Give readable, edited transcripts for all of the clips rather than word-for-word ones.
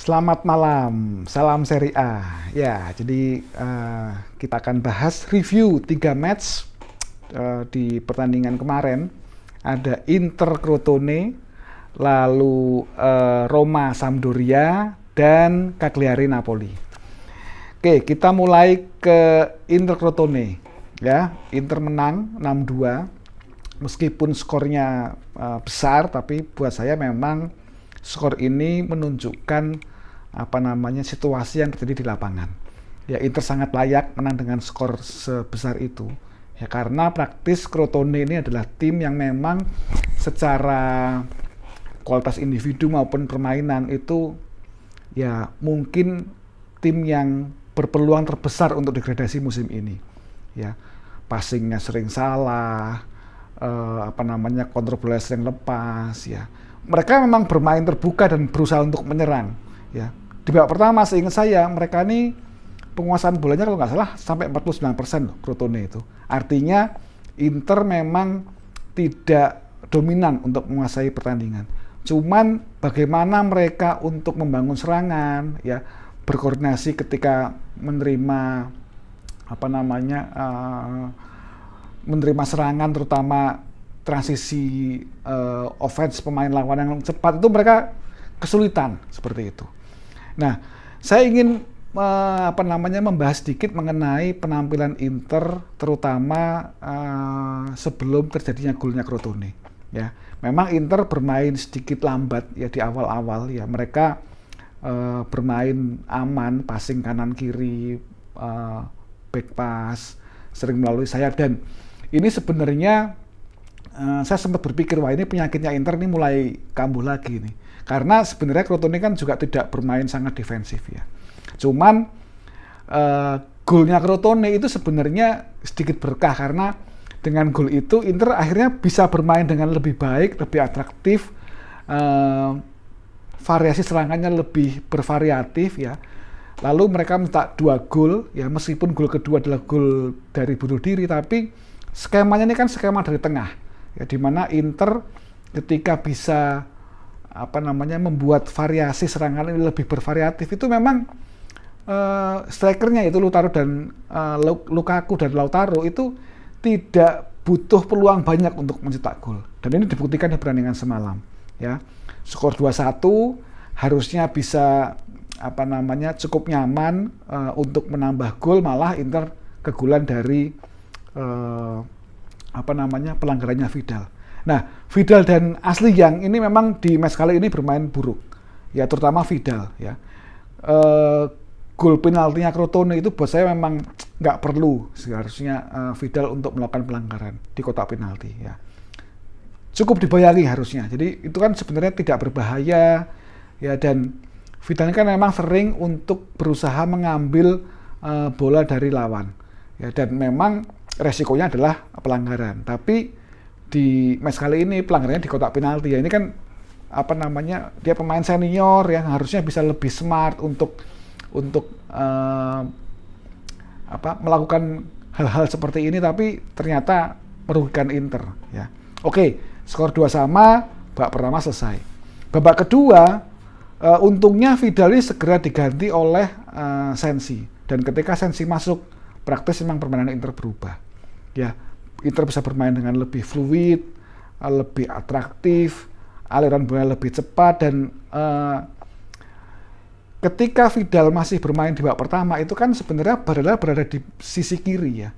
Selamat malam, salam Serie A. Ya, jadi kita akan bahas review 3 match di pertandingan kemarin. Ada Inter Crotone, lalu Roma Sampdoria, dan Cagliari Napoli. Oke, kita mulai ke Inter Crotone. Ya, Inter menang 6-2. Meskipun skornya besar, tapi buat saya memang skor ini menunjukkan situasi yang terjadi di lapangan. Ya, Inter sangat layak menang dengan skor sebesar itu. Ya, karena praktis Crotone ini adalah tim yang memang secara kualitas individu maupun permainan itu ya mungkin tim yang berpeluang terbesar untuk degradasi musim ini. Ya, passingnya sering salah, kontrol bola sering lepas. Ya, mereka memang bermain terbuka dan berusaha untuk menyerang. Ya, di babak pertama seingat saya mereka ini penguasaan bolanya kalau nggak salah sampai 49% loh, Crotone itu. Artinya Inter memang tidak dominan untuk menguasai pertandingan. Cuman bagaimana mereka untuk membangun serangan, ya, berkoordinasi ketika menerima menerima serangan, terutama transisi offense pemain lawan yang cepat, itu mereka kesulitan seperti itu. Nah, saya ingin membahas sedikit mengenai penampilan Inter, terutama sebelum terjadinya golnya Crotone. Ya, memang Inter bermain sedikit lambat ya di awal-awal. Ya, mereka bermain aman, passing kanan kiri, back pass, sering melalui sayap, dan ini sebenarnya saya sempat berpikir, wah ini penyakitnya Inter ini mulai kambuh lagi nih. Karena sebenarnya Crotone kan juga tidak bermain sangat defensif ya. Cuman golnya Crotone itu sebenarnya sedikit berkah, karena dengan gol itu Inter akhirnya bisa bermain dengan lebih baik, lebih atraktif, variasi serangannya lebih bervariatif ya. Lalu mereka mencetak 2 gol ya, meskipun gol kedua adalah gol dari bunuh diri, tapi skemanya ini kan skema dari tengah ya, dimana Inter ketika bisa membuat variasi serangan ini lebih bervariatif, itu memang strikernya itu Lukaku dan Lautaro itu tidak butuh peluang banyak untuk mencetak gol, dan ini dibuktikan di pertandingan semalam ya. Skor 2-1 harusnya bisa cukup nyaman untuk menambah gol, malah Inter kegolan dari pelanggarannya Vidal. Nah, Vidal dan Ashley Young ini memang di match kali ini bermain buruk, ya, terutama Vidal ya. Gol penaltinya Crotone itu buat saya memang nggak perlu seharusnya Vidal untuk melakukan pelanggaran di kotak penalti ya. Cukup dibayangi harusnya. Jadi itu kan sebenarnya tidak berbahaya ya, dan Vidal ini kan memang sering untuk berusaha mengambil bola dari lawan ya, dan memang resikonya adalah pelanggaran. Tapi di match kali ini pelanggarannya di kotak penalti ya. Ini kan dia pemain senior yang harusnya bisa lebih smart untuk melakukan hal-hal seperti ini, tapi ternyata merugikan Inter ya. Oke, skor 2-2, babak pertama selesai. Babak kedua untungnya Vidal ini segera diganti oleh Sensi, dan ketika Sensi masuk praktis memang permainan Inter berubah ya. Inter bisa bermain dengan lebih fluid, lebih atraktif, aliran bola lebih cepat, dan ketika Vidal masih bermain di babak pertama itu kan sebenarnya Barella berada di sisi kiri ya.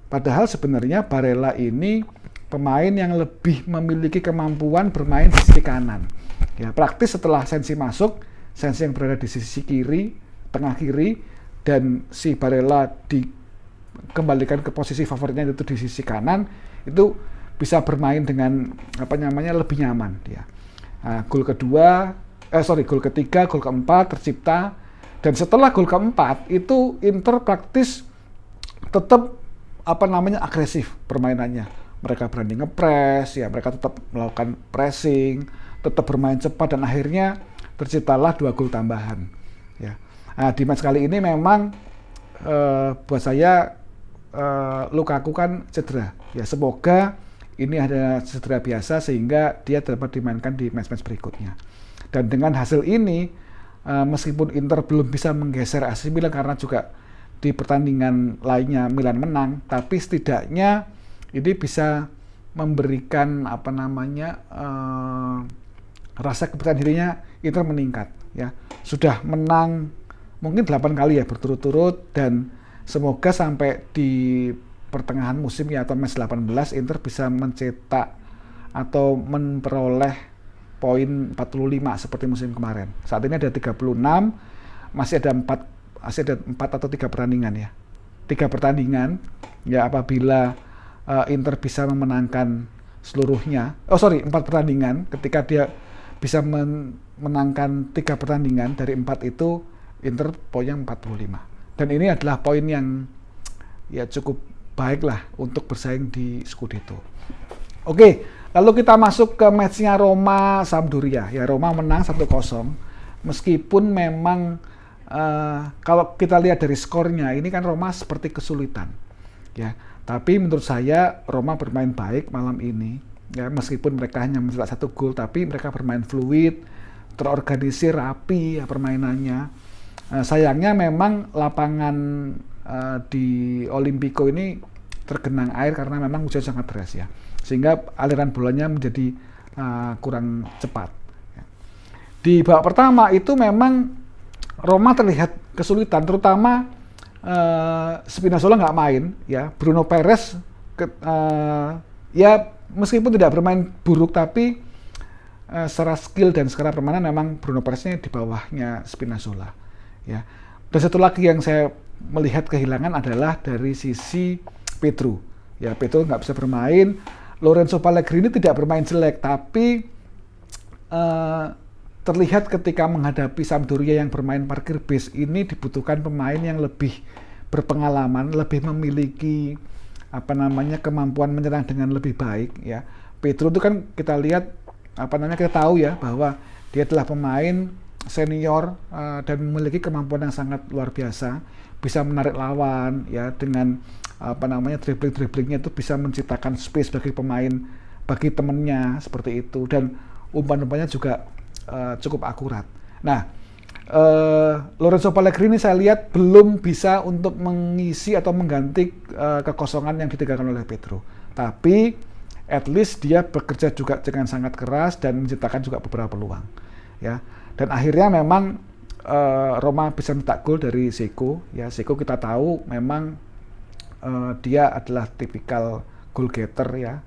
Padahal sebenarnya Barella ini pemain yang lebih memiliki kemampuan bermain di sisi kanan. Ya, praktis setelah Sensi masuk, Sensi yang berada di sisi kiri, tengah kiri, dan si Barella dikembalikan ke posisi favoritnya itu di sisi kanan, itu bisa bermain dengan lebih nyaman dia. Nah, gol ketiga, gol keempat tercipta, dan setelah gol keempat itu Inter praktis tetap agresif permainannya. Mereka berani ngepres ya, mereka tetap melakukan pressing, tetap bermain cepat, dan akhirnya terciptalah 2 gol tambahan ya. Nah, di match kali ini memang buat saya Lukaku kan cedera ya, semoga ini ada cedera biasa sehingga dia dapat dimainkan di match-match berikutnya. Dan dengan hasil ini meskipun Inter belum bisa menggeser AC Milan karena juga di pertandingan lainnya Milan menang, tapi setidaknya ini bisa memberikan apa namanya rasa kepercayaan dirinya Inter meningkat ya. Sudah menang mungkin 8 kali ya berturut-turut, dan semoga sampai di pertengahan musim ya atau match 18 Inter bisa mencetak atau memperoleh poin 45 seperti musim kemarin. Saat ini ada 36, masih ada 4 atau 3 pertandingan ya. 3 pertandingan ya, apabila Inter bisa memenangkan seluruhnya. 4 pertandingan, ketika dia bisa menangkan 3 pertandingan dari 4 itu, Inter poinnya 45. Dan ini adalah poin yang ya cukup baik lah untuk bersaing di Scudetto. Oke, lalu kita masuk ke matchnya Roma Sampdoria. Ya, Roma menang 1-0. Meskipun memang kalau kita lihat dari skornya, ini kan Roma seperti kesulitan. Ya, tapi menurut saya Roma bermain baik malam ini. Ya, meskipun mereka hanya mencetak 1 gol, tapi mereka bermain fluid, terorganisir, rapi ya permainannya. Sayangnya memang lapangan di Olimpico ini tergenang air karena memang hujan sangat deras ya, sehingga aliran bolanya menjadi kurang cepat. Di babak pertama itu memang Roma terlihat kesulitan, terutama Spinazzola nggak main ya. Bruno Perez ya meskipun tidak bermain buruk, tapi secara skill dan secara permainan memang Bruno Perez-nya di bawahnya Spinazzola ya. Dan satu lagi yang saya melihat kehilangan adalah dari sisi Pedro. Ya, Pedro nggak bisa bermain. Lorenzo Pellegrini tidak bermain jelek, tapi terlihat ketika menghadapi Sampdoria yang bermain parkir base ini dibutuhkan pemain yang lebih berpengalaman, lebih memiliki apa namanya kemampuan menyerang dengan lebih baik ya. Pedro itu kan kita lihat kita tahu ya bahwa dia adalah pemain senior dan memiliki kemampuan yang sangat luar biasa, bisa menarik lawan ya dengan dribbling-dribblingnya itu bisa menciptakan space bagi pemain, bagi temennya seperti itu, dan umpan-umpannya juga cukup akurat. Nah, Lorenzo Pellegrini saya lihat belum bisa untuk mengisi atau mengganti kekosongan yang ditinggalkan oleh Pedro, tapi at least dia bekerja juga dengan sangat keras dan menciptakan juga beberapa peluang ya. Dan akhirnya memang Roma bisa mencetak gol dari Dzeko ya. Dzeko kita tahu memang dia adalah tipikal goal getter ya,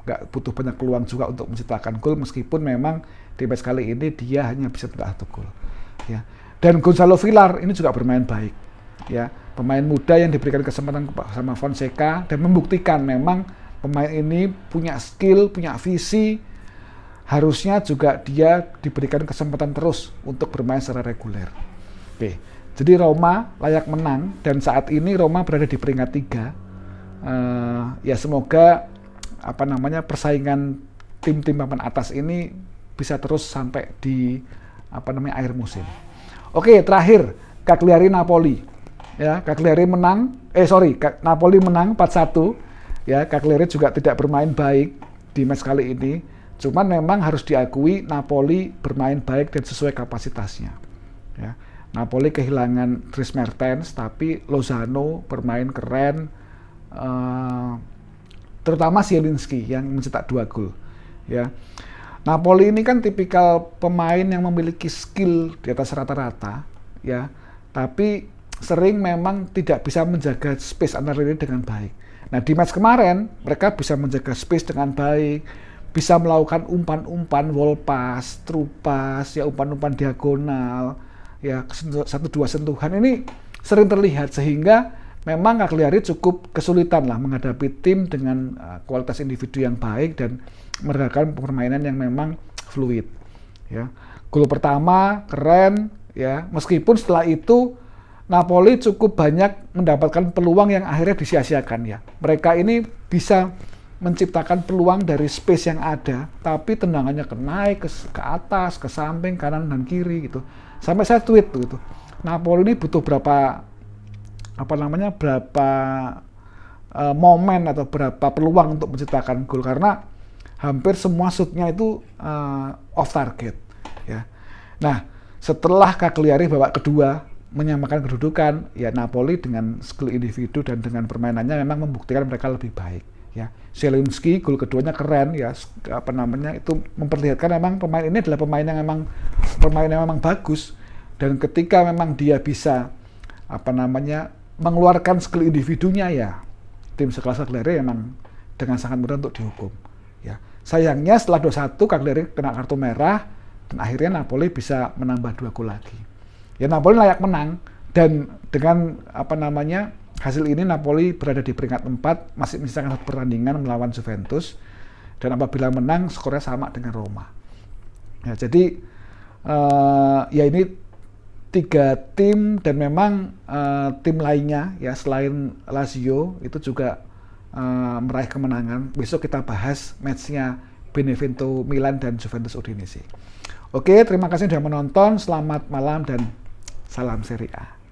nggak butuh banyak peluang juga untuk menciptakan gol, meskipun memang di match kali ini dia hanya bisa mencetak 1 gol ya. Dan Gonzalo Villar ini juga bermain baik ya, pemain muda yang diberikan kesempatan sama Fonseca dan membuktikan memang pemain ini punya skill, punya visi. Harusnya juga dia diberikan kesempatan terus untuk bermain secara reguler. Oke, jadi Roma layak menang, dan saat ini Roma berada di peringkat 3. Ya semoga persaingan tim-tim papan atas ini bisa terus sampai di akhir musim. Oke, terakhir Cagliari Napoli. Ya, Cagliari menang. Napoli menang 4-1. Ya, Cagliari juga tidak bermain baik di match kali ini. Cuman memang harus diakui Napoli bermain baik dan sesuai kapasitasnya. Ya. Napoli kehilangan Dries Mertens, tapi Lozano bermain keren, terutama Zielinski yang mencetak 2 gol. Ya. Napoli ini kan tipikal pemain yang memiliki skill di atas rata-rata, ya, tapi sering memang tidak bisa menjaga space antar lini dengan baik. Nah, di match kemarin mereka bisa menjaga space dengan baik, bisa melakukan umpan-umpan wall pass, through pass, ya umpan-umpan diagonal, ya 1-2 sentuhan ini sering terlihat, sehingga memang Cagliari cukup kesulitan lah menghadapi tim dengan kualitas individu yang baik dan meredakan permainan yang memang fluid. Ya, gol pertama keren, ya meskipun setelah itu Napoli cukup banyak mendapatkan peluang yang akhirnya disia-siakan ya. Mereka ini bisa menciptakan peluang dari space yang ada, tapi tendangannya naik ke atas, ke samping, kanan dan kiri gitu. Sampai saya tweet gitu. Napoli ini butuh berapa momen atau berapa peluang untuk menciptakan gol, karena hampir semua shootnya itu off target ya. Nah, setelah Cagliari babak kedua menyamakan kedudukan, ya Napoli dengan skill individu dan dengan permainannya memang membuktikan mereka lebih baik. Ya, Zielinski gol keduanya keren ya, apa namanya, itu memperlihatkan memang pemain ini adalah pemain yang memang bagus, dan ketika memang dia bisa apa namanya mengeluarkan skill individunya, ya tim sekelas Cagliari memang dengan sangat mudah untuk dihukum. Ya, sayangnya setelah 2-1 Cagliari kena kartu merah dan akhirnya Napoli bisa menambah 2 gol lagi. Ya, Napoli layak menang, dan dengan apa namanya hasil ini Napoli berada di peringkat 4, masih menyisakan 1 pertandingan melawan Juventus, dan apabila menang skornya sama dengan Roma. Ya, jadi ya ini 3 tim, dan memang tim lainnya ya selain Lazio itu juga meraih kemenangan. Besok kita bahas matchnya Benevento Milan dan Juventus Udinese. Oke, terima kasih sudah menonton, selamat malam dan salam Serie A.